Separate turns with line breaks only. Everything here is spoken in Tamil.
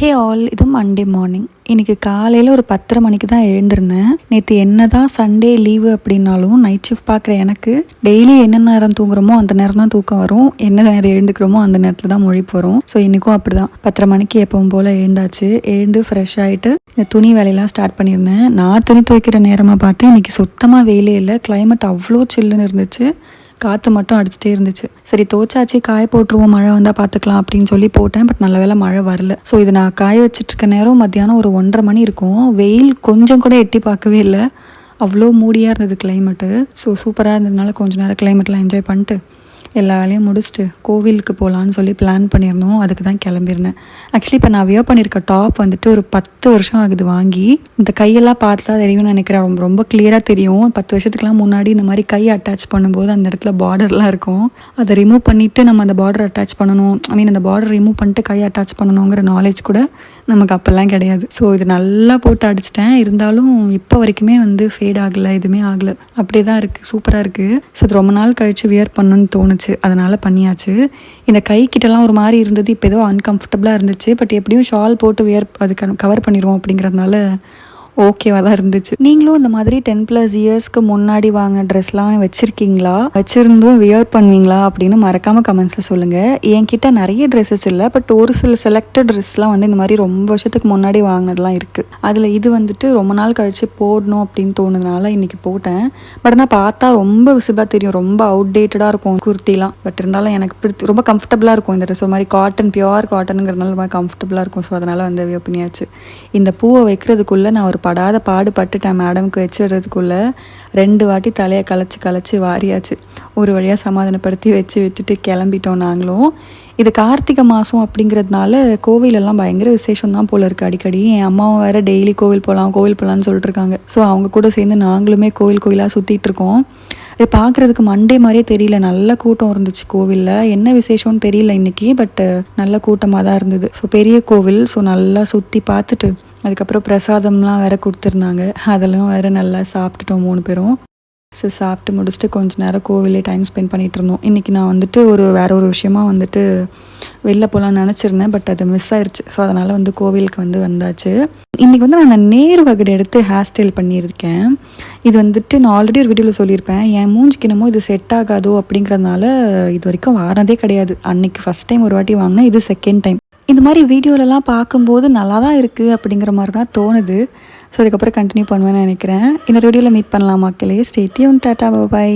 ஹே ஆல், இது மண்டே மார்னிங். இன்றைக்கி காலையில் ஒரு 10:30 மணிக்கு தான் எழுந்திருந்தேன். நேற்று என்ன தான் சண்டே லீவு அப்படின்னாலும் நைட் ஷிஃப்ட் பார்க்குற எனக்கு டெய்லி என்ன நேரம் தூங்குறோமோ அந்த நேரம் தான் தூக்கம் வரும், என்ன நேரம் எழுந்துக்கிறோமோ அந்த நேரத்தில் தான் மொழி போகிறோம். ஸோ இன்றைக்கும் அப்படி தான் 10:30 மணிக்கு எப்பவும் போல் எழுந்தாச்சு. எழுந்து ஃப்ரெஷ் ஆகிட்டு இந்த துணி வேலையெல்லாம் ஸ்டார்ட் பண்ணியிருந்தேன். நான் துணி துவைக்கிற நேரமாக பார்த்து இன்றைக்கி சுத்தமாக வெயிலே இல்லை. கிளைமேட் அவ்வளோ சில்லுன்னு இருந்துச்சு. காற்று மட்டும் அடிச்சுட்டே இருந்துச்சு. சரி துவைச்சாச்சு, காய போட்டுருவோம், மழை வந்தால் பார்த்துக்கலாம் அப்படின்னு சொல்லி போட்டேன். பட் நல்ல வேளை மழை வரல. ஸோ இது நான் காய வச்சிட்ருக்க நேரம் மத்தியானம் ஒரு 1:30 மணி இருக்கும். வெயில் கொஞ்சம் கூட எட்டி பார்க்கவே இல்லை. அவ்வளோ மூடியாக இருந்தது கிளைமேட்டு. ஸோ சூப்பராக இருந்ததுனால கொஞ்சம் நேரம் கிளைமேட்லாம் என்ஜாய் பண்ணிட்டு எல்லா வேலையும் முடிச்சுட்டு கோவிலுக்கு போகலான்னு சொல்லி பிளான் பண்ணியிருந்தோம். அதுக்கு தான் கிளம்பியிருந்தேன். ஆக்சுவலி இப்போ நான் வியர் பண்ணியிருக்க டாப் வந்துட்டு ஒரு 10 வருஷம் ஆகுது வாங்கி. இந்த கையெல்லாம் பார்த்து தான் தெரியும்னு நினைக்கிறேன். ரொம்ப கிளியராக தெரியும். 10 வருஷத்துக்குலாம் முன்னாடி இந்த மாதிரி கை அட்டாச் பண்ணும்போது அந்த இடத்துல பார்டர்லாம் இருக்கும். அதை ரிமூவ் பண்ணிவிட்டு நம்ம அந்த பார்டர் அட்டாச் பண்ணணும், அந்த பார்டர் ரிமூவ் பண்ணிட்டு கை அட்டாச் பண்ணணுங்கிற நாலேஜ் கூட நமக்கு அப்போல்லாம் கிடையாது. ஸோ இது நல்லா போட்டு அடிச்சிட்டேன். இருந்தாலும் இப்போ வரைக்குமே ஃபேட் ஆகலை, எதுவுமே ஆகலை, அப்படியே தான் இருக்குது. சூப்பராக இருக்குது. ஸோ இது ரொம்ப நாள் கழித்து வியர் பண்ணணும்னு தோணுச்சு, அதனால் பண்ணியாச்சு. இந்த கை கிட்டலாம் ஒரு மாதிரி இருந்தது, இப்போ ஏதோ அன்கம்ஃபர்டபுளாக இருந்துச்சு. பட் எப்படியும் ஷால் போட்டு வியர் அது கவர் பண்ணிடுவோம் அப்படிங்கிறதுனால ஓகேவாக தான் இருந்துச்சு. நீங்களும் இந்த மாதிரி 10+ இயர்ஸ்க்கு முன்னாடி வாங்கின ட்ரெஸ்லாம் வச்சுருக்கீங்களா, வச்சுருந்தும் வியர் பண்ணுவீங்களா அப்படின்னு மறக்காமல் கமெண்ட்ஸில் சொல்லுங்கள். என்கிட்ட நிறைய ட்ரெஸ்ஸஸ் இல்லை, பட் ஒரு சில செலக்டட் ட்ரெஸ்லாம் இந்த மாதிரி ரொம்ப வருஷத்துக்கு முன்னாடி வாங்கினதுலாம் இருக்குது. அதில் இது ரொம்ப நாள் கழித்து போடணும் அப்படின்னு தோணுதுனால இன்றைக்கி போட்டேன். பட் ஆனால் பார்த்தா ரொம்ப விசிபிளாக தெரியும், ரொம்ப அவுடேட்டடாக இருக்கும் குர்த்திலாம். பட் இருந்தாலும் எனக்கு ரொம்ப கம்ஃபர்டபுளாக இருக்கும் இந்த ட்ரெஸ். ஒரு மாதிரி காட்டன், பியூர் காட்டனுங்கிறதுனால ரொம்ப கம்ஃபர்டபுளாக இருக்கும். ஸோ அதனால் வியர் பண்ணியாச்சு. இந்த பூவை வைக்கிறதுக்குள்ளே நான் ஒரு படாத பாடுபட்டுட்டேன். மேடம்க்கு வச்சுடுறதுக்குள்ளே 2 வாட்டி தலையை கலைச்சி வாரியாச்சு. ஒரு வழியாக சமாதானப்படுத்தி விட்டுட்டு கிளம்பிட்டோம் நாங்களும். இது கார்த்திகை மாதம் அப்படிங்கிறதுனால கோவிலெல்லாம் பயங்கர விசேஷம் தான் போல இருக்குது அடிக்கடி. என் அம்மாவும் வேறு டெய்லி கோவில் போகலான்னு சொல்லிட்டு இருக்காங்க. ஸோ அவங்க கூட சேர்ந்து நாங்களுமே கோயிலாக சுற்றிட்டு இருக்கோம். இது பார்க்குறதுக்கு மண்டே மாதிரியே தெரியல, நல்ல கூட்டம் இருந்துச்சு கோவிலில். என்ன விசேஷம்னு தெரியல இன்றைக்கி, பட் நல்ல கூட்டமாக தான் இருந்தது. ஸோ பெரிய கோவில். ஸோ நல்லா சுற்றி பார்த்துட்டு அதுக்கப்புறம் பிரசாதம்லாம் வேறு கொடுத்துருந்தாங்க. அதெல்லாம் வேறு நல்லா சாப்பிட்டுட்டோம் 3 பேரும். ஸோ சாப்பிட்டு முடிச்சுட்டு கொஞ்சம் நேரம் கோவிலே டைம் ஸ்பெண்ட் பண்ணிகிட்டு இருந்தோம். இன்றைக்கி நான் வேறு ஒரு விஷயமா வெளில போகலான்னு நினச்சிருந்தேன். பட் அது மிஸ் ஆயிடுச்சு. ஸோ அதனால் கோவிலுக்கு வந்தாச்சு. இன்றைக்கி நான் நேர் வகடு எடுத்து ஹேர் ஸ்டைல் பண்ணியிருக்கேன். இது நான் ஆல்ரெடி ஒரு வீடியோவில் சொல்லியிருப்பேன். என் மூஞ்சிக்கு என்னமோ இது செட் ஆகாதோ அப்படிங்கிறதுனால இது வரைக்கும் வாங்கினதே கிடையாது. அன்றைக்கி ஃபஸ்ட் டைம் ஒரு வாட்டி வாங்கினேன், இது செகண்ட் டைம். இந்த மாதிரி வீடியோலலாம் பார்க்கும்போது நல்லா தான் இருக்குது அப்படிங்கிற மாதிரி தான் தோணுது. ஸோ அதுக்கப்புறம் கண்டினியூ பண்ணுவேன்னு நினைக்கிறேன். இன்னொரு வீடியோவில் மீட் பண்ணலாம் மக்களே. Stay tune. Tata, by.